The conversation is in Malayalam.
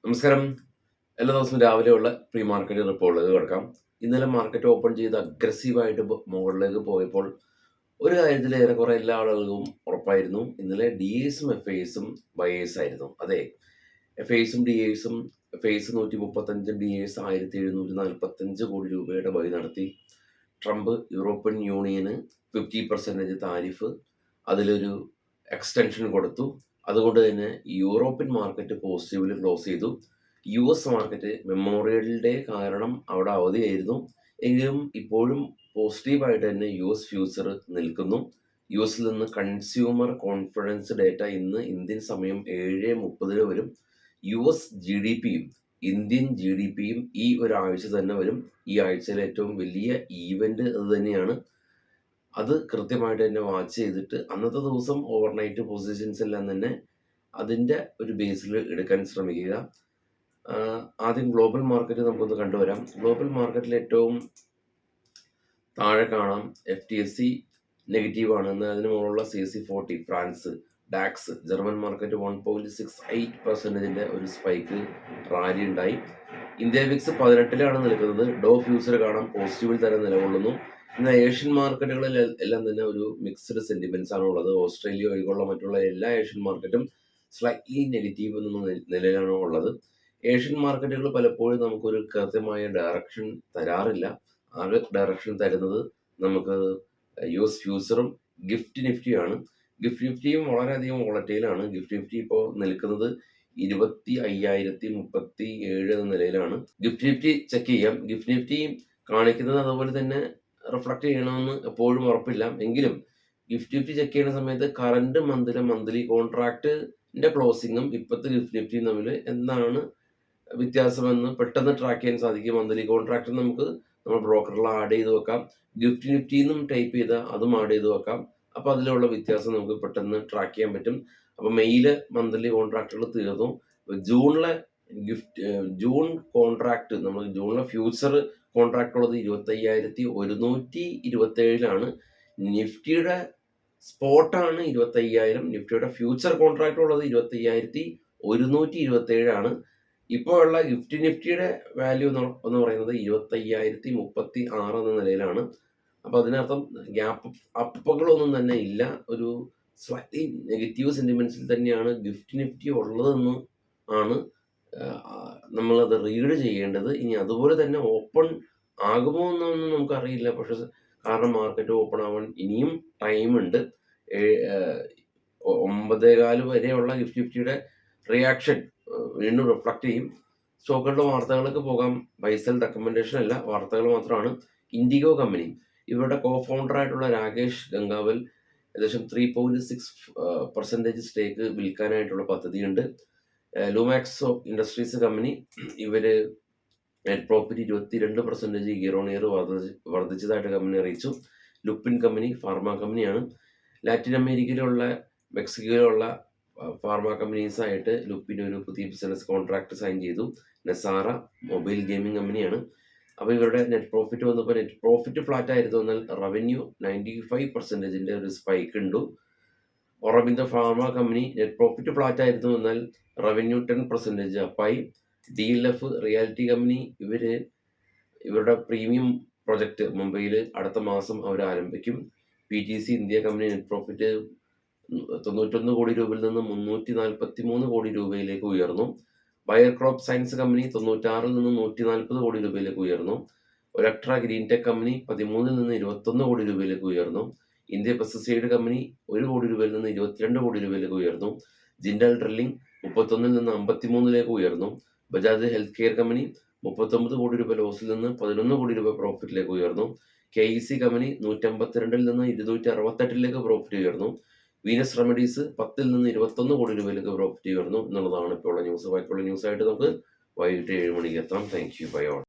നമസ്കാരം. എല്ലാ ദിവസവും രാവിലെയുള്ള പ്രീ മാർക്കറ്റ് റിപ്പോർട്ടിലേക്ക് കിടക്കാം. ഇന്നലെ മാർക്കറ്റ് ഓപ്പൺ ചെയ്ത് അഗ്രസീവായിട്ട് മുകളിലേക്ക് പോയപ്പോൾ ഒരു കാര്യത്തിൽ ഏറെക്കുറെ എല്ലാ ആളുകൾക്കും ഉറപ്പായിരുന്നു. ഇന്നലെ ഡി എസും എഫ് ഐസും ബയേഴ്സ് ആയിരുന്നു. അതെ, എഫ് ഐസും ഡി എസും എഫ് ഐസ് 135, ഡി എസ് 1745 കോടി രൂപയുടെ ബൈ നടത്തി. ട്രംപ് യൂറോപ്യൻ യൂണിയന് 50% താരിഫ്, അതിലൊരു എക്സ്റ്റൻഷൻ കൊടുത്തു. അതുകൊണ്ട് തന്നെ യൂറോപ്യൻ മാർക്കറ്റ് പോസിറ്റീവിൽ ക്ലോസ് ചെയ്തു. U S market memorial day കാരണം അവിടെ അവധിയായിരുന്നു. എങ്കിലും ഇപ്പോഴും പോസിറ്റീവായിട്ട് തന്നെ യു എസ് ഫ്യൂച്ചർ നിൽക്കുന്നു. യു എസിൽ നിന്ന് കൺസ്യൂമർ കോൺഫിഡൻസ് ഡേറ്റ ഇന്ന് ഇന്ത്യൻ സമയം 7:30 വരും. യു എസ് ജി ഡി പിയും ഇന്ത്യൻ ജി ഡി പിയും ഈ ഒരാഴ്ച തന്നെ വരും. ഈ ആഴ്ചയിലെ ഏറ്റവും വലിയ ഈവന്റ് അത് തന്നെയാണ്. അത് കൃത്യമായിട്ട് തന്നെ വാച്ച് ചെയ്തിട്ട് അന്നത്തെ ദിവസം ഓവർനൈറ്റ് പൊസിഷൻസ് എല്ലാം തന്നെ അതിൻ്റെ ഒരു ബേസിൽ എടുക്കാൻ ശ്രമിക്കുക. ആദ്യം ഗ്ലോബൽ മാർക്കറ്റ് നമുക്കൊന്ന് കണ്ടുവരാം. ഗ്ലോബൽ മാർക്കറ്റിൽ ഏറ്റവും താഴെ കാണാം FTSE നെഗറ്റീവാണ്. എന്നാൽ അതിന് മുകളിലുള്ള CAC 40 France, DAX, German market 1.68% ഒരു സ്പൈക്ക് റാലി ഉണ്ടായി. ഇന്ത്യ വിക്സ് 18-ലാണ് നിൽക്കുന്നത്. ഡോ ഫ്യൂച്ചർ കാണാം പോസിറ്റീവിൽ തന്നെ നിലകൊള്ളുന്നു. എന്നാൽ ഏഷ്യൻ മാർക്കറ്റുകളിൽ എല്ലാം തന്നെ ഒരു മിക്സ്ഡ് സെന്റിമെന്റ്സ് ആണ് ഉള്ളത്. ഓസ്ട്രേലിയ ഒഴികെയുള്ള മറ്റുള്ള എല്ലാ ഏഷ്യൻ മാർക്കറ്റും സ്ലൈറ്റ്ലി നെഗറ്റീവ് എന്ന നിലയിലാണ് ഉള്ളത്. ഏഷ്യൻ മാർക്കറ്റുകൾ പലപ്പോഴും നമുക്കൊരു കൃത്യമായ ഡയറക്ഷൻ തരാറില്ല. ആകെ ഡയറക്ഷൻ തരുന്നത് നമുക്ക് US ഫ്യൂച്ചറും ഗിഫ്റ്റ് നിഫ്റ്റിയാണ്. ഗിഫ്റ്റ് നിഫ്റ്റിയും വളരെയധികം വോളറ്റൈലാണ്. ഗിഫ്റ്റ് നിഫ്റ്റി ഇപ്പോൾ നിൽക്കുന്നത് 25,037 എന്ന നിലയിലാണ്. ഗിഫ്റ്റ് നിഫ്റ്റി ചെക്ക് ചെയ്യാം. ഗിഫ്റ്റ് നിഫ്റ്റി കാണിക്കുന്നത് അതുപോലെ തന്നെ റിഫ്ലക്ട് ചെയ്യണമെന്ന് എപ്പോഴും ഉറപ്പില്ല. എങ്കിലും ഗിഫ്റ്റ് നിഫ്റ്റി ചെക്ക് ചെയ്യുന്ന സമയത്ത് കറണ്ട് മന്ത്ലി കോൺട്രാക്റ്റിന്റെ ക്ലോസിങ്ങും ഇപ്പോഴത്തെ ഗിഫ്റ്റ് നിഫ്റ്റിയും തമ്മിൽ എന്താണ് വ്യത്യാസമെന്ന് പെട്ടെന്ന് ട്രാക്ക് ചെയ്യാൻ സാധിക്കും. മന്ത്ലി കോൺട്രാക്ട് നമുക്ക് നമ്മൾ ബ്രോക്കറിൽ ആഡ് ചെയ്ത് വെക്കാം. ഗിഫ്റ്റ് നിഫ്റ്റിന്നും ടൈപ്പ് ചെയ്താൽ അതും ആഡ് ചെയ്ത് വെക്കാം. അപ്പോൾ അതിലുള്ള വ്യത്യാസം നമുക്ക് പെട്ടെന്ന് ട്രാക്ക് ചെയ്യാൻ പറ്റും. അപ്പോൾ മെയില് മന്ത്ലി കോൺട്രാക്റ്റുകൾ തീർന്നു. ജൂൺ കോൺട്രാക്ട്, നമ്മൾ ജൂണിലെ ഫ്യൂച്ചർ കോൺട്രാക്ട് ഉള്ളത് 25,127 നിഫ്റ്റിയുടെ സ്പോട്ടാണ് 25,000. നിഫ്റ്റിയുടെ ഫ്യൂച്ചർ കോൺട്രാക്ട് ഉള്ളത് 25,127 ഇപ്പോൾ ഉള്ള ഗിഫ്റ്റ് നിഫ്റ്റിയുടെ വാല്യൂ എന്ന് പറയുന്നത് 25,036 എന്ന നിലയിലാണ്. അപ്പോൾ അതിനർത്ഥം ഗ്യാപ്പ് അപ്പുകളൊന്നും തന്നെ ഇല്ല. ഒരു സ്ലൈറ്റ്ലി നെഗറ്റീവ് സെന്റിമെന്റ്സിൽ തന്നെയാണ് ഗിഫ്റ്റ് നിഫ്റ്റി ഉള്ളതെന്ന് ആണ് നമ്മളത് റീഡ് ചെയ്യേണ്ടത്. ഇനി അതുപോലെ തന്നെ ഓപ്പൺ ആകുമോ എന്നൊന്നും നമുക്കറിയില്ല. പക്ഷെ കാരണം മാർക്കറ്റ് ഓപ്പൺ ആവാൻ ഇനിയും ടൈമുണ്ട്. 9:15 വരെയുള്ള ഗിഫ്റ്റ് നിഫ്റ്റിയുടെ റിയാക്ഷൻ വീണ്ടും റിഫ്ലക്ട് ചെയ്യും. സ്റ്റോക്കുകളുടെ വാർത്തകൾക്ക് പോകാം. ബൈസൽ റെക്കമെൻഡേഷൻ അല്ല, വാർത്തകൾ മാത്രമാണ്. ഇൻഡിഗോ കമ്പനി, ഇവരുടെ കോ ഫൗണ്ടർ ആയിട്ടുള്ള രാകേഷ് ഗംഗാവൽ ഏകദേശം 3.6% സ്റ്റേക്ക് വിൽക്കാനായിട്ടുള്ള പദ്ധതിയുണ്ട്. ലൂമാക്സ് ഇൻഡസ്ട്രീസ് കമ്പനി, ഇവര് net profit 22% year on year വർദ്ധിച്ചതായിട്ട് കമ്പനി അറിയിച്ചു. ലുപ്പിൻ കമ്പനി ഫാർമ കമ്പനിയാണ്. ലാറ്റിൻ അമേരിക്കയിലുള്ള മെക്സിക്കോയിലുള്ള ഫാർമ കമ്പനീസ് ആയിട്ട് ലുപ്പിന് ഒരു പുതിയ ബിസിനസ് കോൺട്രാക്ട് സൈൻ ചെയ്തു. നെസാറ മൊബൈൽ ഗെയിമിംഗ് കമ്പനിയാണ്. അപ്പോൾ ഇവരുടെ നെറ്റ് പ്രോഫിറ്റ് വന്നപ്പോൾ നെറ്റ് പ്രോഫിറ്റ് ഫ്ലാറ്റ് ആയിരുന്നു, എന്നാൽ റവന്യൂ 95% ഒരു സ്പൈക്ക് ഉണ്ട്. Aurobindo pharma company net profit flat ആയിരുന്നു, എന്നാൽ റവന്യൂ 10% അപ്പായി. DLF റിയാലിറ്റി കമ്പനി, ഇവരുടെ പ്രീമിയം പ്രൊജക്ട് മുംബൈയിൽ അടുത്ത മാസം അവർ ആരംഭിക്കും. PTC India company net profit 91 crore രൂപയിൽ നിന്ന് 343 കോടി രൂപയിലേക്ക് ഉയർന്നു. ബയർ ക്രോപ്പ് സയൻസ് കമ്പനി 96 നിന്ന് 140 കോടി രൂപയിലേക്ക് ഉയർന്നു. ഒലക്ട്ര ഗ്രീൻ ടെക് കമ്പനി 13 നിന്ന് 21 കോടി രൂപയിലേക്ക് ഉയർന്നു. ഇന്ത്യ പെസ്റ്റിസൈഡ് കമ്പനി 1 കോടി രൂപയിൽ നിന്ന് 22 കോടി രൂപയിലേക്ക് ഉയർന്നു. ജിൻഡൽ ഡ്രില്ലിംഗ് 31 നിന്ന് 53 ഉയർന്നു. ബജാജ് ഹെൽത്ത് കെയർ കമ്പനി 39 കോടി രൂപ ലോസിൽ നിന്ന് 11 കോടി രൂപ പ്രോഫിറ്റിലേക്ക് ഉയർന്നു. KEC കമ്പനി 152 നിന്ന് 268 പ്രോഫിറ്റ് ഉയർന്നു. വീനസ് റെമഡീസ് 10 നിന്ന് 21 കോടി രൂപയിലേക്ക് പ്രോഫിറ്റ് ഉയർന്നു എന്നുള്ളതാണ് ഇപ്പോൾ ഉള്ള ന്യൂസ്. ബാക്കിയുള്ള ന്യൂസായിട്ട് നമുക്ക് വൈകിട്ട് 7 മണിക്ക് എത്താം. Thank you. Bye all.